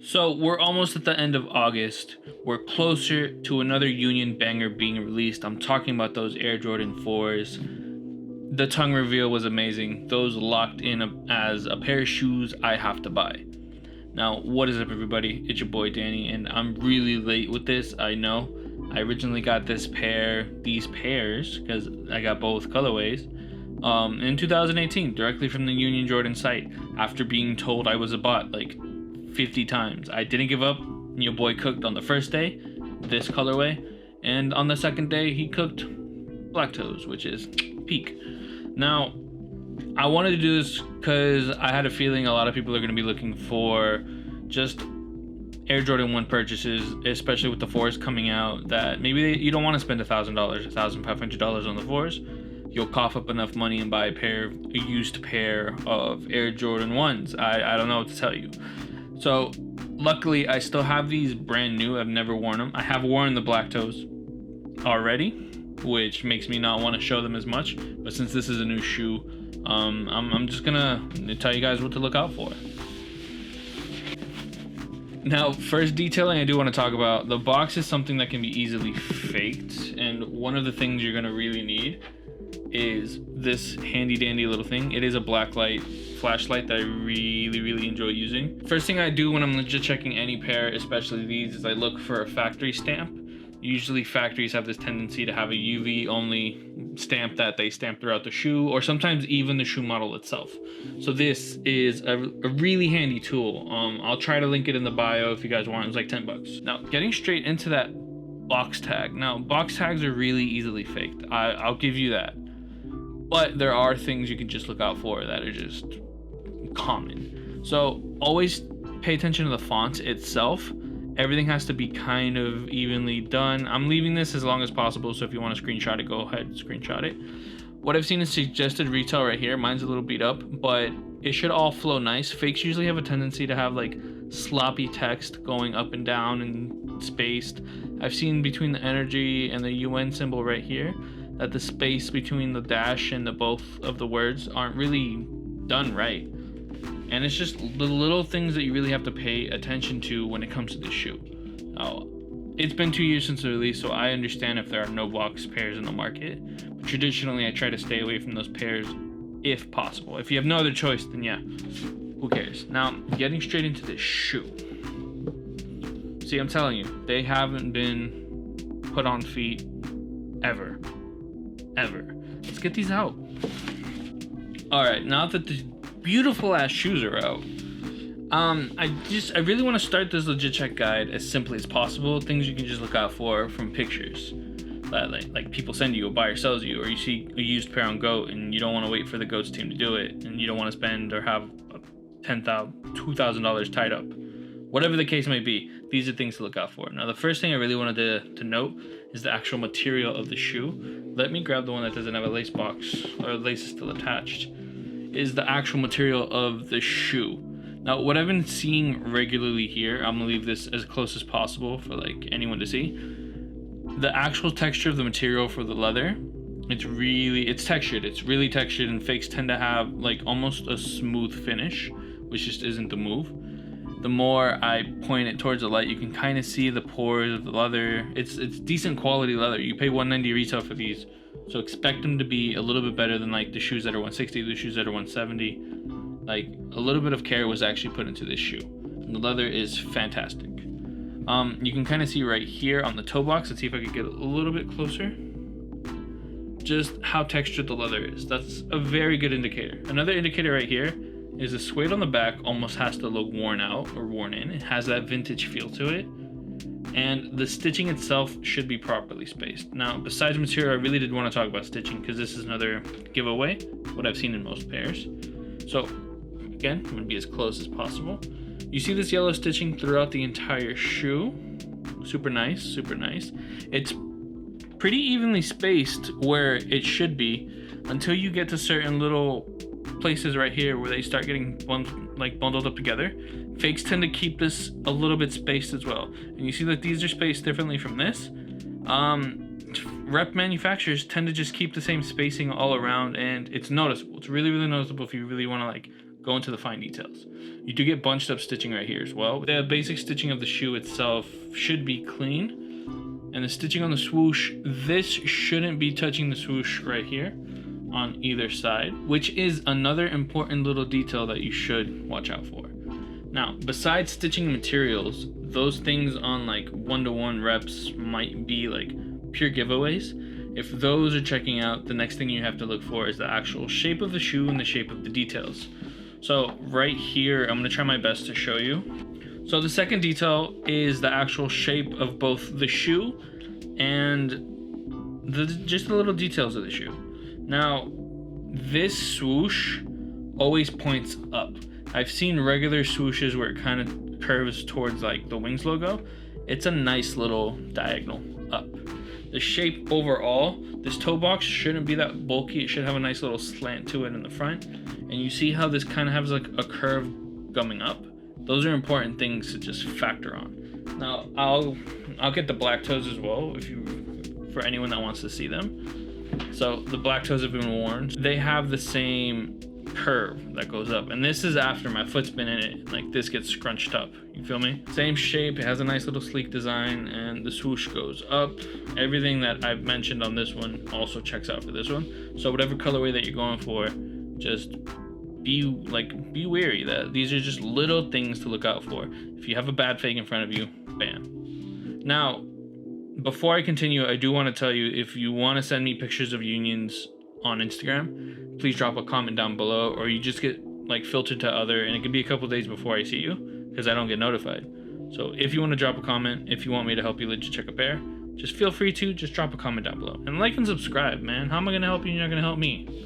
So we're almost at the end of August. We're closer to another Union banger being released. I'm talking about those Air Jordan 4s. The tongue reveal was amazing. Those locked in as a pair of shoes I have to buy. Now, what is up, everybody? It's your boy Danny, and I'm really late with this. I know. I originally got these pairs, because I got both colorways, in 2018, directly from the Union Jordan site, after being told I was a bot like 50 times. I didn't give up. Your boy cooked on the first day, this colorway, and on the second day, he cooked Black Toes, which is peak. Now, I wanted to do this because I had a feeling a lot of people are going to be looking for just Air Jordan 1 purchases, especially with the 4s coming out, that maybe you don't want to spend $1,000, $1,500 on the 4s. You'll cough up enough money and buy a used pair of Air Jordan 1s. I don't know what to tell you. So luckily, I still have these brand new. I've never worn them. I have worn the Black Toes already, which makes me not want to show them as much. But since this is a new shoe, I'm just gonna tell you guys what to look out for. Now, first detailing I do want to talk about, the box is something that can be easily faked, and one of the things you're gonna really need is this handy dandy little thing. It is a blacklight flashlight that I really enjoy using. First thing I do when I'm legit checking any pair, especially these, is I look for a factory stamp. Usually factories have this tendency to have a UV only stamp that they stamp throughout the shoe, or sometimes even the shoe model itself. So this is a really handy tool. I'll try to link it in the bio if you guys want. It's like 10 bucks. Now, getting straight into that box tag. Now, box tags are really easily faked. I'll give you that. But there are things you can just look out for that are just common. So always pay attention to the font itself. Everything has to be kind of evenly done. I'm leaving this as long as possible, so if you want to screenshot it, go ahead, screenshot it. What I've seen is suggested retail right here. Mine's a little beat up, but it should all flow nice. Fakes usually have a tendency to have like sloppy text going up and down and spaced. I've seen between the energy and the UN symbol right here that the space between the dash and the both of the words aren't really done right. And it's just the little things that you really have to pay attention to when it comes to this shoe. Now, it's been 2 years since the release, so I understand if there are no box pairs in the market. But traditionally, I try to stay away from those pairs if possible. If you have no other choice, then yeah, who cares? Now, getting straight into this shoe. See, I'm telling you, they haven't been put on feet ever. Let's get these out. All right, now that the beautiful ass shoes are out, I really want to start this legit check guide as simply as possible. Things you can just look out for from pictures that like people send you or buyer sells you, or you see a used pair on GOAT and you don't want to wait for the GOAT's team to do it, and you don't want to spend or have $2,000 tied up. Whatever the case may be, these are things to look out for. Now, the first thing I really wanted to note is the actual material of the shoe. Let me grab the one that doesn't have a lace box, or lace is still attached. Is the actual material of the shoe. Now, what I've been seeing regularly here, I'm gonna leave this as close as possible for like anyone to see. The actual texture of the material for the leather, it's textured. It's really textured, and fakes tend to have like almost a smooth finish, which just isn't the move. The more I point it towards the light, you can kind of see the pores of the leather. It's decent quality leather. You pay $190 retail for these, so expect them to be a little bit better than like the shoes that are $160, the shoes that are $170. Like, a little bit of care was actually put into this shoe. And the leather is fantastic. You can kind of see right here on the toe box. Let's see if I could get a little bit closer. Just how textured the leather is. That's a very good indicator. Another indicator right here is the suede on the back almost has to look worn out or worn in. It has that vintage feel to it. And the stitching itself should be properly spaced. Now, besides material, I really did want to talk about stitching because this is another giveaway, what I've seen in most pairs. So, again, I'm going to be as close as possible. You see this yellow stitching throughout the entire shoe. Super nice, super nice. It's pretty evenly spaced where it should be until you get to certain little places right here where they start getting bundled up together. Fakes tend to keep this a little bit spaced as well, and you see that these are spaced differently from this. Rep manufacturers tend to just keep the same spacing all around, and it's noticeable. It's really noticeable if you really want to like go into the fine details. You do get bunched up stitching right here as well. The basic stitching of the shoe itself should be clean. And the stitching on the swoosh, this shouldn't be touching the swoosh right here on either side, which is another important little detail that you should watch out for. Now, besides stitching materials, those things on like 1-to-1 reps might be like pure giveaways. If those are checking out, the next thing you have to look for is the actual shape of the shoe and the shape of the details. So right here, I'm gonna try my best to show you. So the second detail is the actual shape of both the shoe and just the little details of the shoe. Now, this swoosh always points up. I've seen regular swooshes where it kind of curves towards like the Wings logo. It's a nice little diagonal up. The shape overall, this toe box shouldn't be that bulky. It should have a nice little slant to it in the front. And you see how this kind of has like a curve coming up? Those are important things to just factor on. Now, I'll get the black toes as well for anyone that wants to see them. So the black toes have been worn. They have the same curve that goes up, and this is after my foot's been in it. Like, this gets scrunched up, you feel me? Same shape, it has a nice little sleek design, and the swoosh goes up. Everything that I've mentioned on this one also checks out for this one. So whatever colorway that you're going for, just be wary that these are just little things to look out for. If you have a bad fake in front of you, bam. Now, before I continue, I do want to tell you, if you want to send me pictures of unions on Instagram, please drop a comment down below, or you just get like filtered to other, and it can be a couple days before I see you because I don't get notified. So if you want to drop a comment, if you want me to help you legit check a pair, just feel free to just drop a comment down below and like and subscribe, man. How am I gonna help you? You're not gonna help me.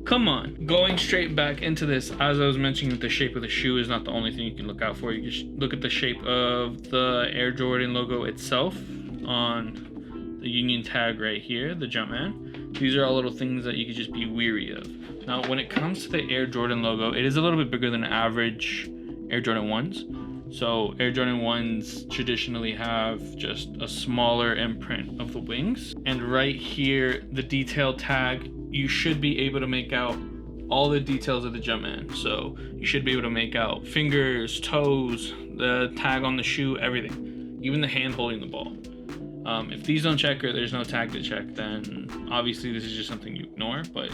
Come on. Going straight back into this, as I was mentioning, the shape of the shoe is not the only thing you can look out for. You can look at the shape of the Air Jordan logo itself on the Union tag right here, the Jumpman. These are all little things that you could just be weary of. Now, when it comes to the Air Jordan logo, it is a little bit bigger than average Air Jordan 1s. So Air Jordan 1s traditionally have just a smaller imprint of the wings. And right here, the detail tag, you should be able to make out all the details of the Jumpman. So you should be able to make out fingers, toes, the tag on the shoe, everything, even the hand holding the ball. If these don't check or there's no tag to check, then obviously this is just something you ignore, but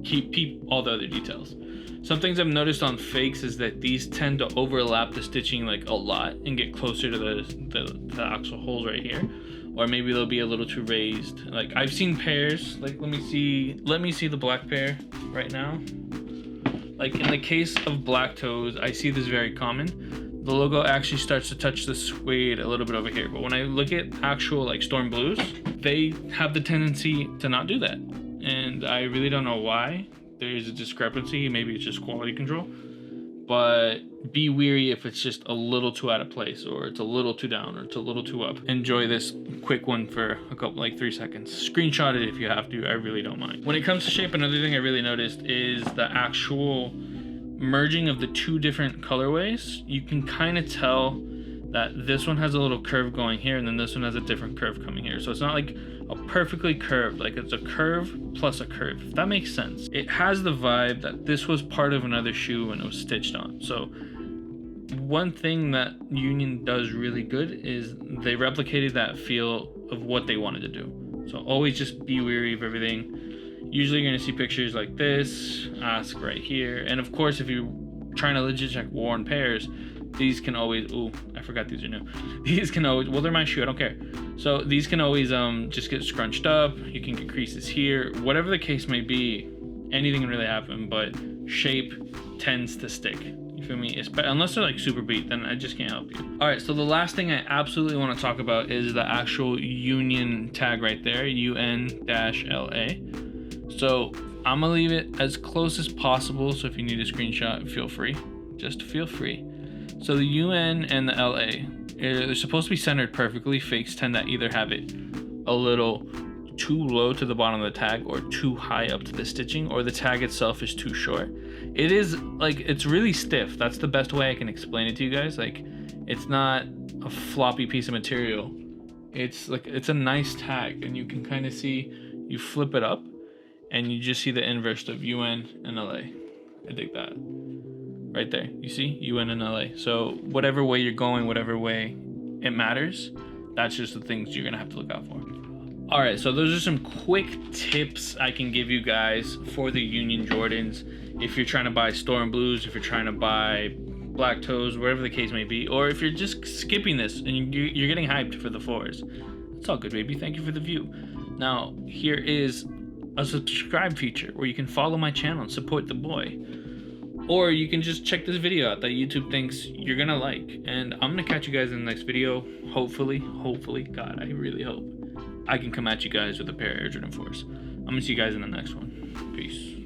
keep all the other details. Some things I've noticed on fakes is that these tend to overlap the stitching like a lot and get closer to the actual holes right here, or maybe they'll be a little too raised. Like, I've seen pairs, like let me see the black pair right now. Like in the case of black toes, I see this very common. The logo actually starts to touch the suede a little bit over here, but when I look at actual like Storm Blues, they have the tendency to not do that, and I really don't know why. There's a discrepancy, maybe it's just quality control, but be weary if it's just a little too out of place, or it's a little too down, or it's a little too up. Enjoy this quick one for a couple, like 3 seconds. Screenshot it if you have to, I really don't mind. When it comes to shape, another thing I really noticed is the actual merging of the two different colorways. You can kind of tell that this one has a little curve going here, and then this one has a different curve coming here. So it's not like a perfectly curved, like it's a curve plus a curve, if that makes sense. It has the vibe that this was part of another shoe when it was stitched on. So one thing that Union does really good is they replicated that feel of what they wanted to do. So always just be wary of everything. Usually you're gonna see pictures like this, ask right here. And of course, if you're trying to legit check worn pairs, these can always, ooh, I forgot these are new. These can always, well, they're my shoe, I don't care. So these can always just get scrunched up. You can get creases here. Whatever the case may be, anything can really happen, but shape tends to stick. You feel me? Unless they're like super beat, then I just can't help you. All right, so the last thing I absolutely want to talk about is the actual Union tag right there, UN-LA. So I'm gonna leave it as close as possible. So if you need a screenshot, feel free, just feel free. So the UN and the LA, they're supposed to be centered perfectly. Fakes tend to either have it a little too low to the bottom of the tag, or too high up to the stitching, or the tag itself is too short. It is like, it's really stiff. That's the best way I can explain it to you guys. Like, it's not a floppy piece of material. It's like, it's a nice tag, and you can kind of see, you flip it up and you just see the inverse of UN and LA. I dig that. right there. You see, UN in LA. So whatever way you're going, whatever way it matters, that's just the things you're gonna have to look out for. All right, so those are some quick tips I can give you guys for the Union Jordans. If you're trying to buy Storm Blues, if you're trying to buy Black Toes, wherever the case may be, or if you're just skipping this and you're getting hyped for the 4s, it's all good, baby. Thank you for the view. Now, here is a subscribe feature where you can follow my channel and support the boy. Or you can just check this video out that YouTube thinks you're gonna like. And I'm gonna catch you guys in the next video. Hopefully, God, I really hope I can come at you guys with a pair of Air Jordan 4s. I'm gonna see you guys in the next one. Peace.